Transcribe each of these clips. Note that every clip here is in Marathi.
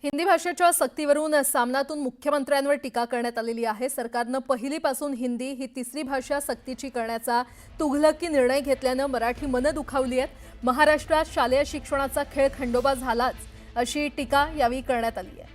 हिंदी भाषेच्या सक्तीवरून सामनातून मुख्यमंत्र्यांवर टीका करण्यात आलेली आहे। सरकारनं पहिलीपासून हिंदी ही तिसरी भाषा सक्तीची करण्याचा तुघलकी निर्णय घेतल्यानं मराठी मनं दुखावली आहेत। महाराष्ट्रात शालेय शिक्षणाचा खेळ खंडोबा झालाच अशी टीका यावेळी करण्यात आली आहे।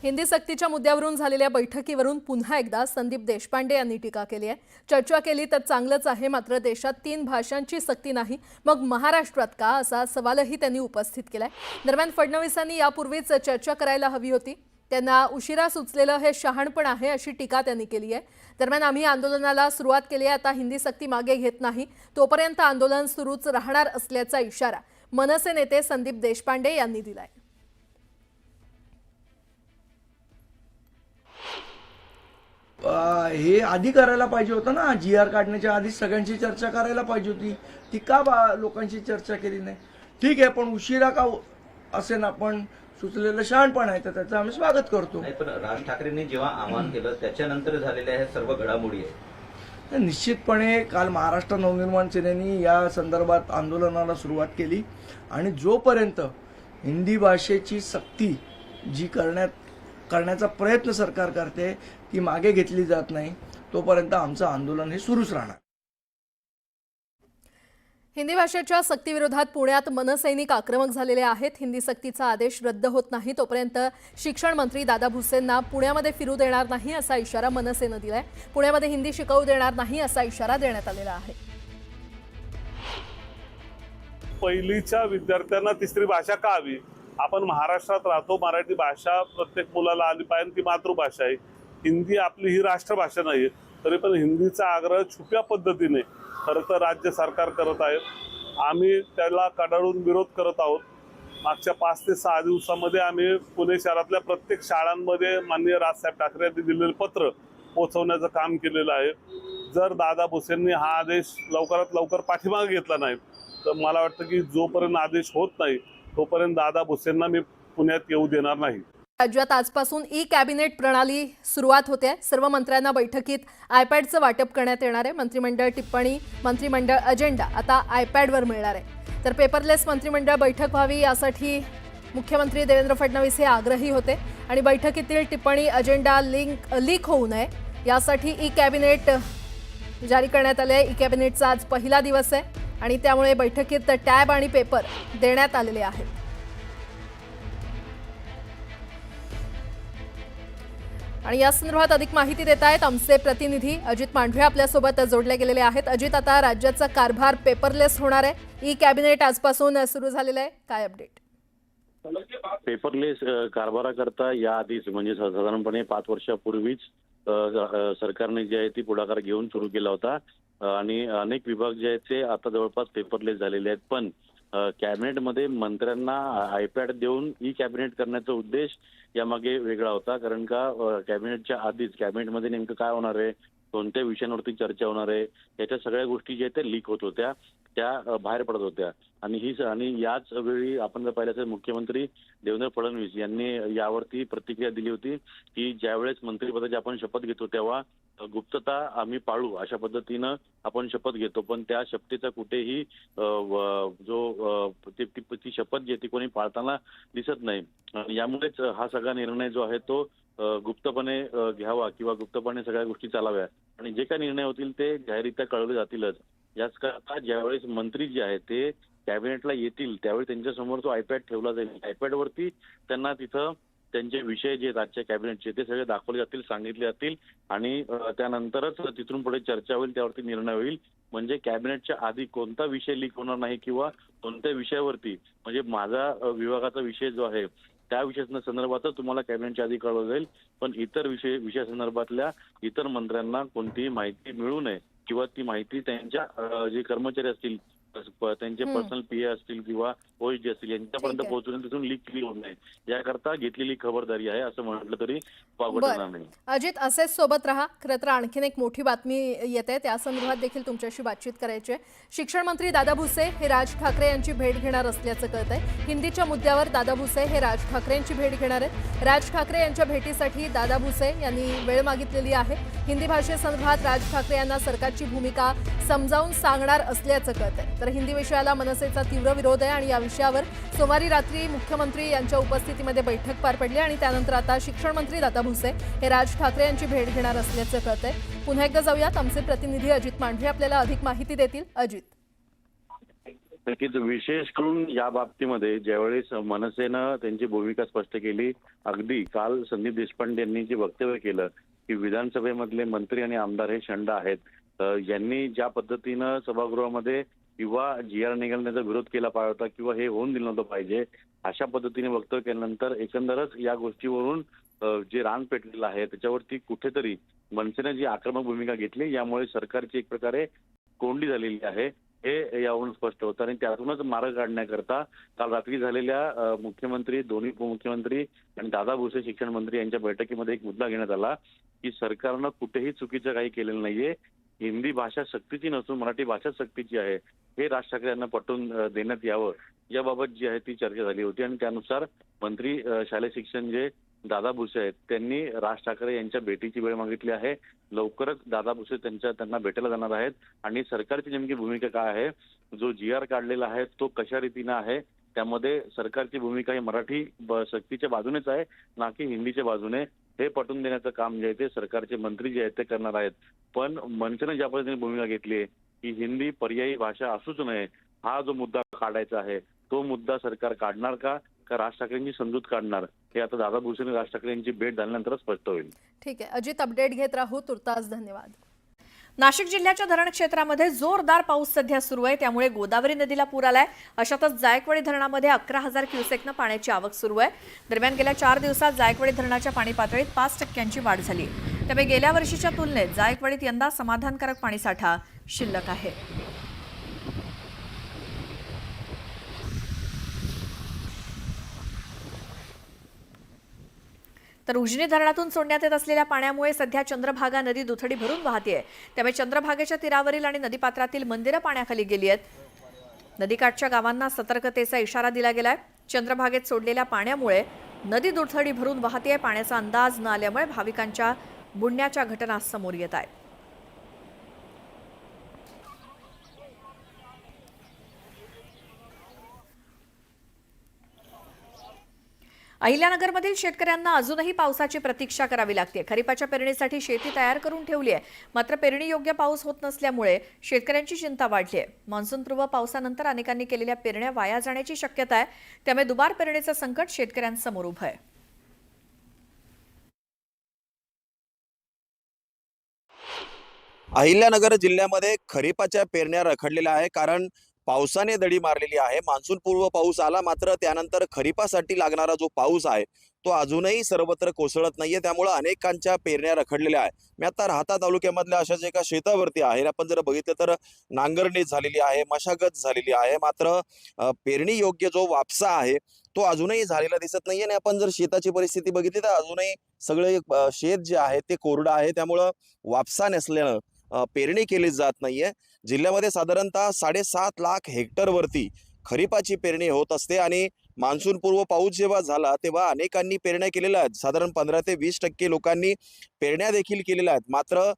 हिंदी सक्तीच्या मुद्द्यावरून झालेल्या बैठकीवरून पुन्हा एकदा संदीप देशपांडे यांनी टीका केली आहे। चर्चा केली तर चांगलंच आहे, मात्र देशात 3 भाषांची सक्ती नाही, मग महाराष्ट्रात का, असा सवालही त्यांनी उपस्थित केलाय। दरम्यान फडणवीसांनी यापूर्वीच चर्चा करायला हवी होती, त्यांना उशिरा सुचलेलं हे शहाणपण आहे अशी टीका त्यांनी केली आहे। दरम्यान आम्ही आंदोलनाला सुरुवात केली आहे, आता हिंदी सक्ती मागे घेत नाही, तोपर्यंत आंदोलन सुरूच राहणार असल्याचा इशारा मनसे नेते संदीप देशपांडे यांनी दिलाय। हे आधी करायला पाहिजे होतं ना, GR काढण्याच्या आधी सगळ्यांची चर्चा करायला पाहिजे होती। ती का लोकांची चर्चा केली नाही? ठीक आहे, पण उशिरा का असे ना, पण सुचलेलं शहाणपण आहे, तर त्याचं आम्ही स्वागत करतो। नाही, पण राज ठाकरेंनी जेव्हा आवाहन केलं त्याच्यानंतर झालेल्या ह्या सर्व घडामोडी आहेत। निश्चितपणे काल महाराष्ट्र नवनिर्माण सेनेने या संदर्भात आंदोलनाला सुरुवात केली आणि जोपर्यंत हिंदी भाषेची सक्ती जी करण्याचा प्रयत्न सरकार करते ती मागे घेतली जात नाही, तोपर्यंत आमचं आंदोलन हे सुरूच राहणार। हिंदी भाषेच्या सक्तीविरोधात पुण्यात मनसैनिक आक्रमक झालेले आहेत। हिंदी सक्तीचा आदेश रद्द होत नाही तोपर्यंत शिक्षण मंत्री दादा भुसेंना पुण्यामध्ये फिरू देणार नाही असा इशारा मनसेनं दिलाय। पुण्यामध्ये हिंदी शिकवू देणार नाही असा इशारा देण्यात आलेला आहे। पहिलीच्या विद्यार्थ्यांना तिसरी भाषा का हवी? आपण महाराष्ट्रात राहतो, मराठी भाषा प्रत्येक मुलाला आली पाहिजे, ती मातृभाषा आहे। हिंदी आपली ही राष्ट्रभाषा नाही, तरी पण हिंदीचा आग्रह छुप्या पद्धतीने खरं तर राज्य सरकार करत आहे। आम्ही त्याला कडाडून विरोध करत आहोत। मागच्या 5 ते 6 दिवसामध्ये आम्ही पुणे शहरातल्या प्रत्येक शाळांमध्ये माननीय राजसाहेब ठाकरे यांनी दिलेलं पत्र पोहोचवण्याचं काम केलेलं आहे। जर दादा भुसेंनी हा आदेश लवकरात लवकर पाठीमागे घेतला नाही तर मला वाटतं की जोपर्यंत आदेश होत नाही तोपर्यंत दादा भुसेंना मी पुण्यात येऊ देणार नाही। राज्यात आजपासून ई कॅबिनेट प्रणाली सुरुवात होते। सर्व मंत्र्यांना बैठकीत आयपॅडचं वाटप करण्यात येणार आहे। मंत्रिमंडळ टिप्पणी, मंत्रिमंडळ अजेंडा आता आयपॅडवर मिळणार आहे। तर पेपरलेस मंत्रिमंडळ बैठक व्हावी यासाठी मुख्यमंत्री देवेंद्र फडणवीस हे आग्रही होते आणि बैठकीतील टिप्पणी, अजेंडा लीक होऊ नये यासाठी ई कॅबिनेट जारी करण्यात आले आहे। ई कॅबिनेटचा आज पहिला दिवस आहे आणि त्यामुळे बैठकीत टॅब आणि पेपर देण्यात आलेले आहेत। आणि या संदर्भात अधिक माहिती देत आहेत आमचे प्रतिनिधी अजित मांढरे आपल्यासोबत जोडले गेलेले आहेत। अजित, आता राज्याचा कारभार पेपरलेस होणार आहे, ई कॅबिनेट आजपासून सुरू झालेलं आहे, काय अपडेट? पेपरलेस कारभाराकरता याआधीच म्हणजे साधारणपणे 5 वर्षापूर्वीच सरकारने जे आहे ती पुढाकार घेऊन सुरू केला होता आणि अनेक विभाग जे आहेत ते आता जवळपास पेपरलेस झालेले आहेत। पण कॅबिनेटमध्ये मंत्र्यांना आयपॅड देऊन ई कॅबिनेट करण्याचा उद्देश यामागे वेगळा होता, कारण का कॅबिनेटच्या आधीच कॅबिनेटमध्ये नेमकं काय होणार आहे, कोणत्या विषयांवरती चर्चा होणार आहे, याच्या सगळ्या गोष्टी ज्या आहेत त्या लीक होत होत्या, त्या बाहेर पडत होत्या। आणि याच वेळी आपण जर पाहिलं तर मुख्यमंत्री देवेंद्र फडणवीस यांनी यावरती प्रतिक्रिया दिली होती की ज्यावेळेस मंत्रिपदाची आपण शपथ घेतो तेव्हा गुप्तता आम्ही पाळू अशा पद्धतीनं आपण शपथ घेतो, पण त्या शपथेचा कुठेही ती शपथ जी ती कोणी पाळताना दिसत नाही। यामुळेच हा सगळा निर्णय जो आहे तो गुप्तपणे घ्यावा किंवा गुप्तपणे सगळ्या गोष्टी चालाव्या आणि जे काही निर्णय होतील ते जाहीररित्या कळवले जातीलच। याच करता ज्यावेळेस मंत्री जे आहेत ते कॅबिनेटला येतील त्यावेळी त्यांच्यासमोर तो आयपॅड ठेवला जाईल। आयपॅडवरती त्यांना तिथं त्यांचे विषय जे राज्य कॅबिनेटचे ते सगळे दाखवले जातील, सांगितले जातील आणि त्यानंतरच तिथून पुढे चर्चा होईल, त्यावरती निर्णय होईल। म्हणजे कॅबिनेटच्या आधी कोणता विषय लीक होणार नाही किंवा कोणत्या विषयावरती, म्हणजे माझा विभागाचा विषय जो आहे त्या विषयासंदर्भातच तुम्हाला कॅबिनेटच्या आधी कळवलं जाईल, पण इतर विषयासंदर्भातल्या इतर मंत्र्यांना कोणतीही माहिती मिळू नये किंवा ती माहिती त्यांच्या जे कर्मचारी असतील त्यांचे पर्सनल पीए असतील किंवा ओएसडी असतील यांच्यापर्यंत ठीक आहे. पोहोचून तिथून लीक केली होत नाही, याकरता घेतलेली खबरदारी आहे असं म्हटलं तरी वावगं बरं. ठरणार नाही. अजित, असेच सोबत राहा. खरं तर आणखीन एक मोठी बातमी येते, त्या संदर्भात देखील तुमच्याशी बातचीत करायची आहे. शिक्षण मंत्री दादा भुसे हे राज ठाकरे यांची भेट घेणार असल्याचं कळतंय. हिंदीच्या मुद्द्यावर दादा भुसे हे राज ठाकरे यांची भेट घेणार आहेत. राज ठाकरे यांच्या भेटीसाठी दादा भुसे यांनी वेळ मागितलेली आहे. हिंदी भाषेसंदर्भात राज ठाकरे यांना सरकारची भूमिका समजावून सांगणार असल्याचं कळतंय. तर हिंदी विषयाला मनसेचा तीव्र विरोध आहे आणि या विषयावर सोमवारी रात्री मुख्यमंत्री यांच्या उपस्थितीमध्ये बैठक पार पडली आणि त्यानंतर आता शिक्षण मंत्री दादा भुसे हे राज ठाकरे यांची भेट घेणार असल्याचं कळतंय. पुन्हा एकदा जाऊयात, आमचे प्रतिनिधी अजित मांढरे आपल्याला अधिक माहिती देतील. अजित. नक्कीच, विशेष करून या बाबतीमध्ये ज्यावेळेस मनसेनं त्यांची भूमिका स्पष्ट केली, अगदी काल संदीप देशपांडे यांनी जे वक्तव्य केलं की विधानसभेमधले मंत्री आणि आमदार हे शंड आहेत, यांनी ज्या पद्धतीनं सभागृहामध्ये किंवा जी आर निघालण्याचा विरोध केला पाहिजे होता किंवा हे होऊन दिलं नव्हतं पाहिजे, अशा पद्धतीने वक्तव्य केल्यानंतर एकंदरच या गोष्टीवरून जे रान पेटलेलं आहे त्याच्यावरती कुठेतरी मनसेने जी आक्रमक भूमिका घेतली, यामुळे सरकारची एक प्रकारे कोंडी झालेली आहे हे यावरून स्पष्ट होतं. आणि त्यातूनच मार्ग काढण्याकरता काल रात्री झालेल्या मुख्यमंत्री, दोन्ही उपमुख्यमंत्री आणि दादा भुसे शिक्षण मंत्री यांच्या बैठकीमध्ये एक मुद्दा घेण्यात आला की सरकारनं कुठेही चुकीचं काही केलेलं नाहीये, हिंदी भाषा सक्तीची नसून मराठी भाषा सक्तीची आहे, हे राज ठाकरे यांना पटवून देण्यात यावं, याबाबत जी आहे ती चर्चा झाली होती. आणि त्यानुसार मंत्री शालेय शिक्षण जे दादा भुसे आहेत त्यांनी राज ठाकरे यांच्या भेटीची वेळ मागितली आहे. लवकरच दादा भुसे त्यांना भेटायला जाणार आहेत आणि सरकारची नेमकी भूमिका काय आहे, जो जी आर काढलेला आहे तो कशा रीतीनं आहे, त्यामध्ये सरकारची भूमिका ही मराठी सक्तीच्या बाजूनेच आहे ना की हिंदीच्या बाजूने, हे पटवून देण्याचं काम जे आहे ते सरकारचे मंत्री जे आहेत ते करणार आहेत. पण मनसेने ज्या पद्धतीने भूमिका घेतली आहे की हिंदी पर्यायी भाषा असूच नये, हा जो मुद्दा काढायचा आहे तो मुद्दा सरकार काढणार का राज ठाकरेंची समजूत काढणार, हे आता दादा भुसे आणि राज ठाकरे यांची भेट झाल्यानंतर स्पष्ट होईल. ठीक आहे अजित, अपडेट घेत राहू. तुर्तास धन्यवाद. नाशिक जिल्ह्याच्या धरण क्षेत्रामध्ये जोरदार पाऊस सध्या सुरू आहे, त्यामुळे गोदावरी नदीला पूर आलाय. अशातच जायकवाडी धरणामध्ये 11,000 क्युसेकनं पाण्याची आवक सुरू आहे. दरम्यान गेल्या 4 दिवसात जायकवाडी धरणाच्या पाणी पातळीत 5% वाढ झाली. त्यामुळे गेल्या वर्षीच्या तुलनेत जायकवाडीत यंदा समाधानकारक पाणीसाठा शिल्लक आहे. तर उजनी धरणातून सोडण्यात येत असलेल्या पाण्यामुळे सध्या चंद्रभागा नदी दुथडी भरून वाहतेय. त्यामुळे चंद्रभागेच्या तीरावरील आणि नदीपात्रातील मंदिरं पाण्याखाली गेली आहेत. नदीकाठच्या गावांना सतर्कतेचा इशारा दिला गेलाय. चंद्रभागेत सोडलेल्या पाण्यामुळे नदी दुथडी भरून वाहतेय. पाण्याचा अंदाज न आल्यामुळे भाविकांच्या बुडण्याच्या घटना समोर येत आहेत. अहिल्यानगरमधील शेतकऱ्यांना अजूनही पावसाची प्रतीक्षा करावी लागते. खरीपाच्या पेरणीसाठी शेती तयार करून ठेवली आहे, मात्र पेरणी योग्य पाऊस होत नसल्यामुळे शेतकऱ्यांची चिंता वाढली आहे. मान्सूनपूर्व पावसानंतर अनेकांनी केलेल्या पेरण्या वाया जाण्याची शक्यता आहे. त्यामुळे दुबार पेरणीचं संकट शेतकऱ्यांसमोर उभं आहे. अहिल्यानगर जिल्ह्यामध्ये खरीपाच्या पेरण्या रखडलेल्या आहे, कारण पावसाने दडी मारलेली आहे. मान्सून पूर्व पाऊस आला, मात्र त्यानंतर खरीपासाठी लागणारा जो पाऊस आहे तो अजूनही सर्वत्र कोसळत नाहीये. त्यामुळे अनेकांच्या पेरण्या रखडलेल्या आहे. मी आता राहता तालुक्यामधल्या अशाच एका शेतावरती आहे. आपण जर बघितलं तर नांगरणी झालेली आहे, मशागत झालेली आहे, मात्र पेरणी योग्य जो वापसा आहे तो अजूनही झालेला दिसत नाहीये. आणि आपण जर शेताची परिस्थिती बघितली तर अजूनही सगळे शेत जे आहे ते कोरडं आहे. त्यामुळं वापसा नसल्यानं पेरणी केली जात नाहीये. जिल्ह्यामध्ये साधारणतः 7.5 लाख हेक्टरवरती खरीपाची पेरणी होत असते आणि मान्सून पूर्व पाऊस जेव्हा झाला तेव्हा अनेकांनी पेरण्या केलेल्या आहेत. साधारण 15 ते 20% लोकांनी पेरण्या देखील केलेल्या आहेत. मात्र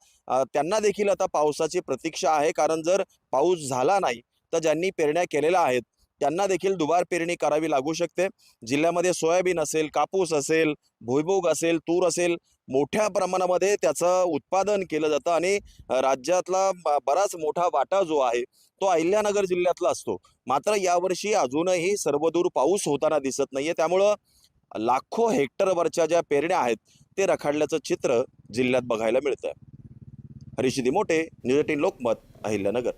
त्यांना देखील आता पावसाची प्रतीक्षा आहे, कारण जर पाऊस झाला नाही तर ज्यांनी पेरण्या केलेल्या आहेत त्यांना देखील दुबार पेरणी करावी लागू शकते. जिल्ह्यामध्ये सोयाबीन असेल, कापूस असेल, भुईमूग असेल, तूर असेल, मोठ्या प्रमाणामध्ये त्याचं उत्पादन केलं जातं आणि राज्यातला बराच मोठा वाटा जो आहे तो अहिल्यानगर जिल्ह्यातला असतो. मात्र यावर्षी अजूनही सर्वदूर पाऊस होताना दिसत नाहीये. त्यामुळं लाखो हेक्टरवरच्या ज्या पेरण्या आहेत ते रखडल्याचं चित्र जिल्ह्यात बघायला मिळतंय. हरीश दिमोटे, न्यूज 18 लोकमत, अहिल्यानगर.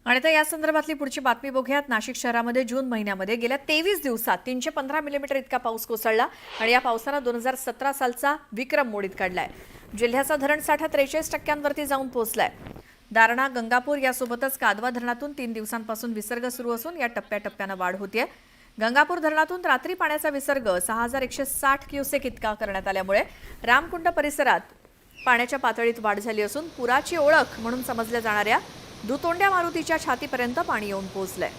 आणि आता या संदर्भातली पुढची बातमी बघूयात. नाशिक शहरामध्ये जून महिन्यामध्ये गेल्या 23 दिवसात 315 मिलीमीटर इतका पाऊस कोसळला आणि या पावसानं 2017 सालचा विक्रम मोडीत काढलाय. जिल्ह्याचा धरणसाठा 43% जाऊन पोहोचलाय. दारणा, गंगापूर यासोबतच कादवा धरणातून 3 दिवसांपासून विसर्ग सुरू असून या टप्प्याटप्प्यानं वाढ होतीये. गंगापूर धरणातून रात्री पाण्याचा विसर्ग 6160 क्युसेक इतका करण्यात आल्यामुळे रामकुंड परिसरात पाण्याच्या पातळीत वाढ झाली असून पुराची ओळख म्हणून समजल्या जाणाऱ्या दुतोंड्या मारुतीच्या छातीपर्यंत पाणी येऊन पोहोचलंय.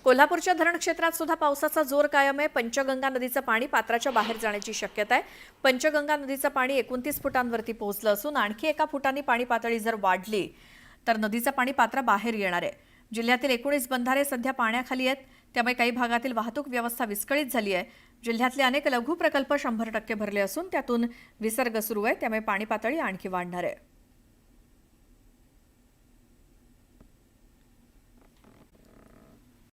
कोल्हापूरच्या धरण क्षेत्रात सुद्धा पावसाचा जोर कायम आहे. पंचगंगा नदीचं पाणी पात्राच्या बाहेर जाण्याची शक्यता आहे. पंचगंगा नदीचं पाणी 29 फुटांवरती पोहोचलं असून आणखी 1 फुटांनी पाणी पातळी जर वाढली तर नदीचं पाणी पात्राबाहेर येणार आहे. जिल्ह्यातील 19 बंधारे सध्या पाण्याखाली आहेत, त्यामुळे काही भागातील वाहतूक व्यवस्था विस्कळीत झाली आहे. जिल्ह्यातले अनेक लघु प्रकल्प 100% भरले असून त्यातून विसर्ग सुरू आहे, त्यामुळे पाणी पातळी आणखी वाढणार आहे.